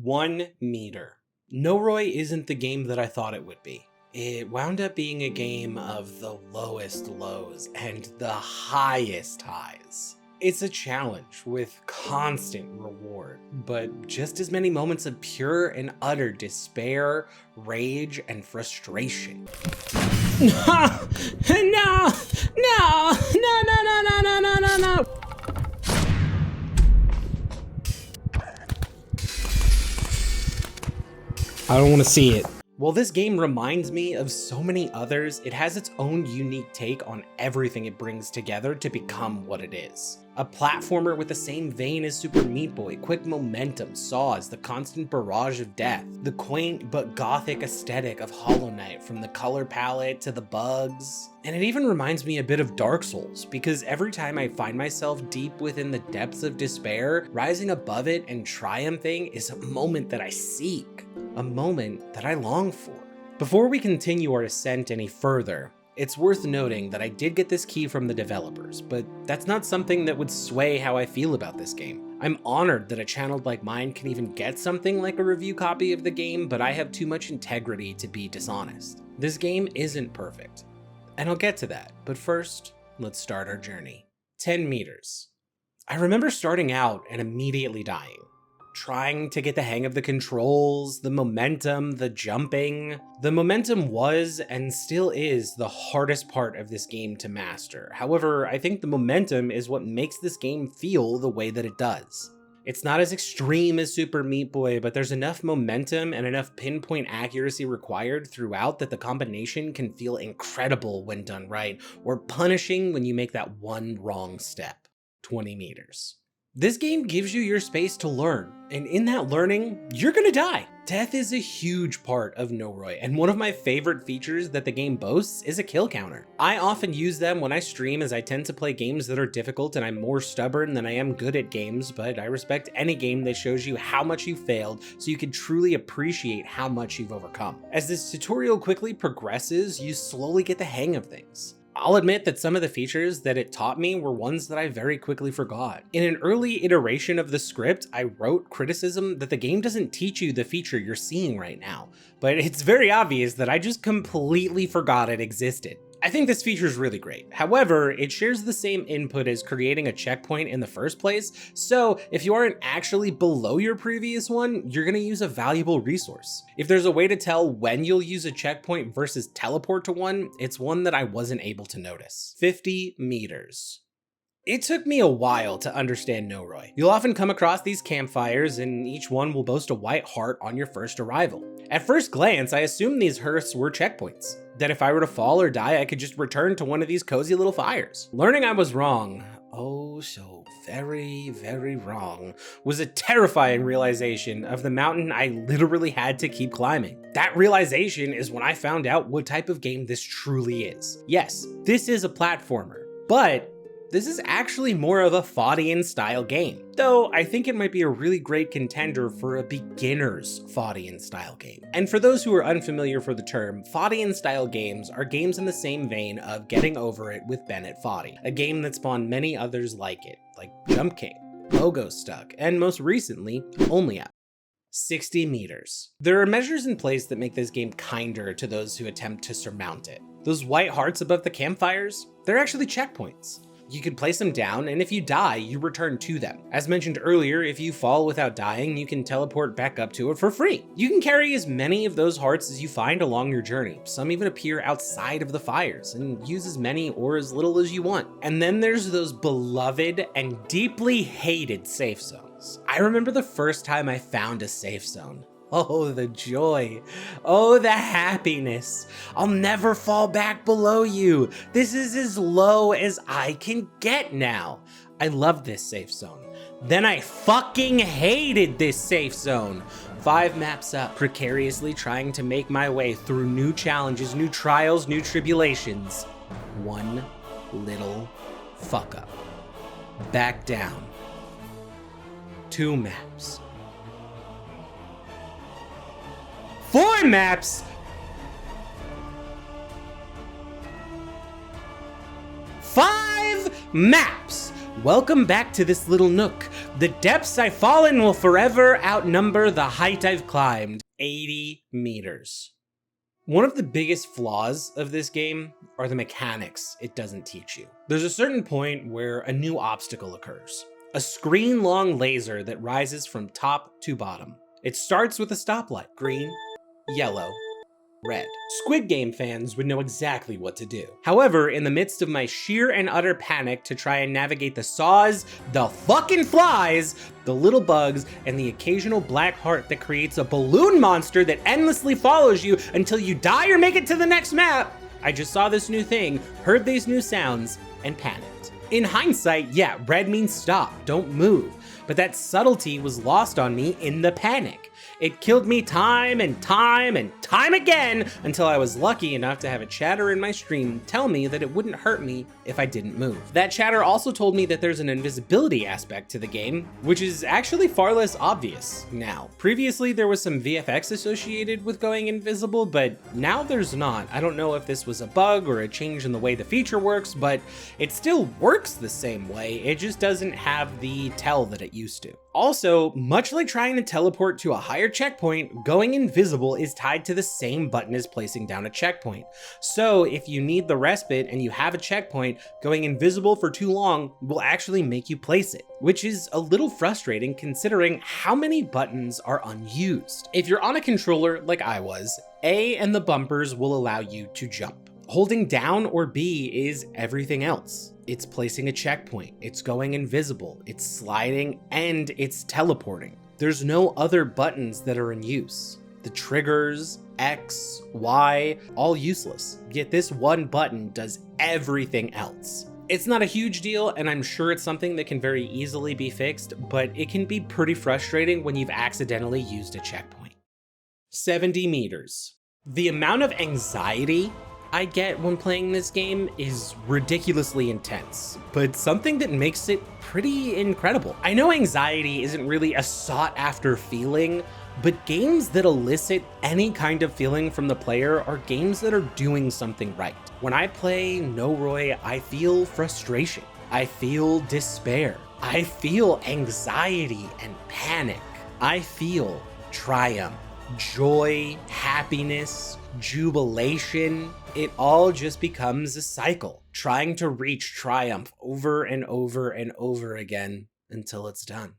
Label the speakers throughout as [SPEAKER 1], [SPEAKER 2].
[SPEAKER 1] 1 meter. NoRoY isn't the game that I thought it would be. It wound up being a game of the lowest lows and the highest highs. It's a challenge with constant reward, but just as many moments of pure and utter despair, rage, and frustration. No! No! No! No! No! No! No! No! No! No! No! I don't want to see it. While this game reminds me of so many others, it has its own unique take on everything it brings together to become what it is. A platformer with the same vein as Super Meat Boy, quick momentum, saws, the constant barrage of death, the quaint but gothic aesthetic of Hollow Knight, from the color palette to the bugs. And it even reminds me a bit of Dark Souls, because every time I find myself deep within the depths of despair, rising above it and triumphing is a moment that I seek. A moment that I long for. Before we continue our ascent any further, it's worth noting that I did get this key from the developers, but that's not something that would sway how I feel about this game. I'm honored that a channel like mine can even get something like a review copy of the game, but I have too much integrity to be dishonest. This game isn't perfect, and I'll get to that, but first, let's start our journey. 10 meters. I remember starting out and immediately dying. Trying to get the hang of the controls, the momentum, the jumping. The momentum was and still is the hardest part of this game to master. However, I think the momentum is what makes this game feel the way that it does. It's not as extreme as Super Meat Boy, but there's enough momentum and enough pinpoint accuracy required throughout that the combination can feel incredible when done right, or punishing when you make that one wrong step. 20 meters. This game gives you your space to learn, and in that learning, you're gonna die. Death is a huge part of NoRoY, and one of my favorite features that the game boasts is a kill counter. I often use them when I stream, as I tend to play games that are difficult and I'm more stubborn than I am good at games, but I respect any game that shows you how much you failed so you can truly appreciate how much you've overcome. As this tutorial quickly progresses, you slowly get the hang of things. I'll admit that some of the features that it taught me were ones that I very quickly forgot. In an early iteration of the script, I wrote criticism that the game doesn't teach you the feature you're seeing right now, but it's very obvious that I just completely forgot it existed. I think this feature is really great. However, it shares the same input as creating a checkpoint in the first place, so if you aren't actually below your previous one, you're gonna use a valuable resource. If there's a way to tell when you'll use a checkpoint versus teleport to one, it's one that I wasn't able to notice. 50 meters. It took me a while to understand NoRoY. You'll often come across these campfires, and each one will boast a white heart on your first arrival. At first glance, I assumed these hearths were checkpoints, that if I were to fall or die, I could just return to one of these cozy little fires. Learning I was wrong, oh so very, very wrong, was a terrifying realization of the mountain I literally had to keep climbing. That realization is when I found out what type of game this truly is. Yes, this is a platformer, but this is actually more of a Foddian style game, though I think it might be a really great contender for a beginner's Foddian style game. And for those who are unfamiliar for the term, Foddian style games are games in the same vein of Getting Over It with Bennet Foddy, a game that spawned many others like it, like Jump King, Pogo Stuck, and most recently, Only Up. 60 meters. There are measures in place that make this game kinder to those who attempt to surmount it. Those white hearts above the campfires, they're actually checkpoints. You can place them down, and if you die, you return to them. As mentioned earlier, if you fall without dying, you can teleport back up to it for free. You can carry as many of those hearts as you find along your journey. Some even appear outside of the fires, and use as many or as little as you want. And then there's those beloved and deeply hated safe zones. I remember the first time I found a safe zone. Oh, the joy. Oh, the happiness. I'll never fall back below you. This is as low as I can get now. I love this safe zone. Then I fucking hated this safe zone. 5 maps up, precariously trying to make my way through new challenges, new trials, new tribulations. One little fuck up. Back down. 2 maps. 4 maps! 5 maps! Welcome back to this little nook. The depths I've fallen will forever outnumber the height I've climbed. 80 meters. One of the biggest flaws of this game are the mechanics it doesn't teach you. There's a certain point where a new obstacle occurs. A screen-long laser that rises from top to bottom. It starts with a stoplight. Green, yellow, red. Squid Game fans would know exactly what to do. However, in the midst of my sheer and utter panic to try and navigate the saws, the fucking flies, the little bugs, and the occasional black heart that creates a balloon monster that endlessly follows you until you die or make it to the next map, I just saw this new thing, heard these new sounds, and panicked. In hindsight, yeah, red means stop, don't move. But that subtlety was lost on me in the panic. It killed me time and time and time again until I was lucky enough to have a chatter in my stream tell me that it wouldn't hurt me if I didn't move. That chatter also told me that there's an invisibility aspect to the game, which is actually far less obvious now. Previously, there was some VFX associated with going invisible, but now there's not. I don't know if this was a bug or a change in the way the feature works, but it still works the same way. It just doesn't have the tell that it used to. Also, much like trying to teleport to a higher checkpoint, going invisible is tied to the same button as placing down a checkpoint. So if you need the respite and you have a checkpoint, going invisible for too long will actually make you place it, which is a little frustrating considering how many buttons are unused. If you're on a controller like I was, A and the bumpers will allow you to jump. Holding down or B is everything else. It's placing a checkpoint, it's going invisible, it's sliding, and it's teleporting. There's no other buttons that are in use. The triggers, X, Y, all useless. Yet this one button does everything else. It's not a huge deal, and I'm sure it's something that can very easily be fixed, but it can be pretty frustrating when you've accidentally used a checkpoint. 70 meters. The amount of anxiety I get when playing this game is ridiculously intense, but something that makes it pretty incredible. I know anxiety isn't really a sought-after feeling, but games that elicit any kind of feeling from the player are games that are doing something right. When I play NoRoY, I feel frustration. I feel despair. I feel anxiety and panic. I feel triumph, joy, happiness, jubilation. It all just becomes a cycle, trying to reach triumph over and over and over again until it's done.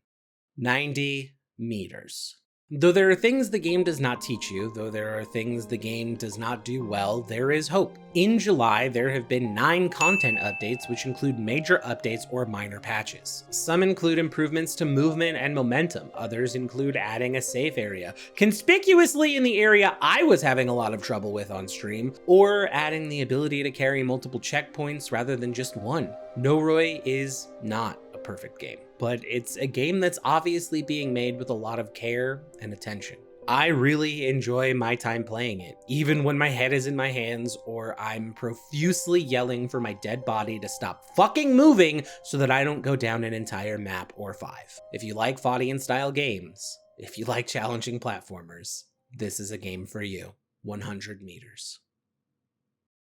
[SPEAKER 1] 90 meters. Though there are things the game does not teach you, though there are things the game does not do well, there is hope. In July, there have been 9 content updates, which include major updates or minor patches. Some include improvements to movement and momentum. Others include adding a safe area, conspicuously in the area I was having a lot of trouble with on stream, or adding the ability to carry multiple checkpoints rather than just one. NoRoY is not a perfect game, but it's a game that's obviously being made with a lot of care and attention. I really enjoy my time playing it, even when my head is in my hands or I'm profusely yelling for my dead body to stop fucking moving so that I don't go down an entire map or 5. If you like Foddian style games, if you like challenging platformers, this is a game for you. 100 meters.